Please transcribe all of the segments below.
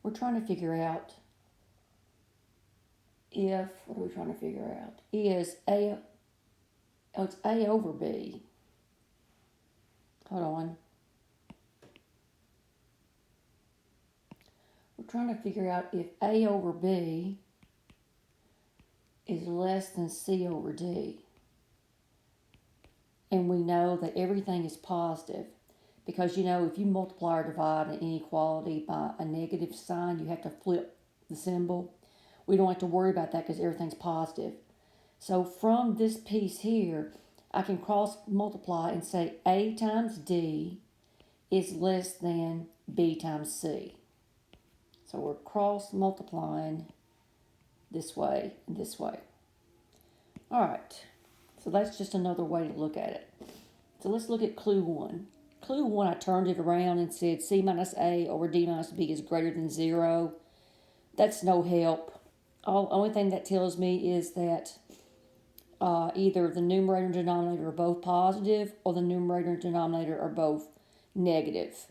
we're trying to figure out if, what are we trying to figure out? Is A, oh, it's A over B. Hold on. We're trying to figure out if A over B is less than C over D. And we know that everything is positive because, you know, if you multiply or divide an inequality by a negative sign, you have to flip the symbol. We don't have to worry about that because everything's positive. So from this piece here, I can cross multiply and say A times D is less than B times C. So we're cross multiplying this way and this way. All right, so that's just another way to look at it. So let's look at clue 1. Clue 1, I turned it around and said C minus A over D minus B is greater than 0. That's no help. Only thing that tells me is that either the numerator and denominator are both positive or the numerator and denominator are both negative.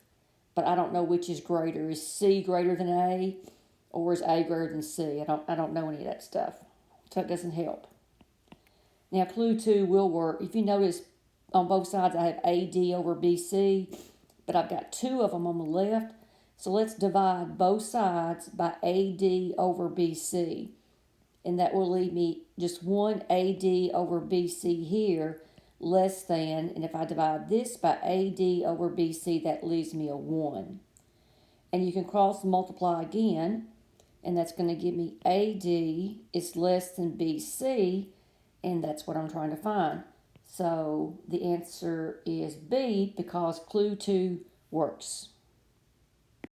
But I don't know which is greater. Is C greater than A or is A greater than C? I don't know any of that stuff. So it doesn't help. Now clue 2 will work. If you notice on both sides I have AD over BC, but I've got 2 of them on the left. So let's divide both sides by AD over BC. And that will leave me just 1 AD over BC here, less than, and if I divide this by AD over BC, that leaves me a 1. And you can cross multiply again, and that's going to give me AD is less than BC, and that's what I'm trying to find. So the answer is B because clue 2 works.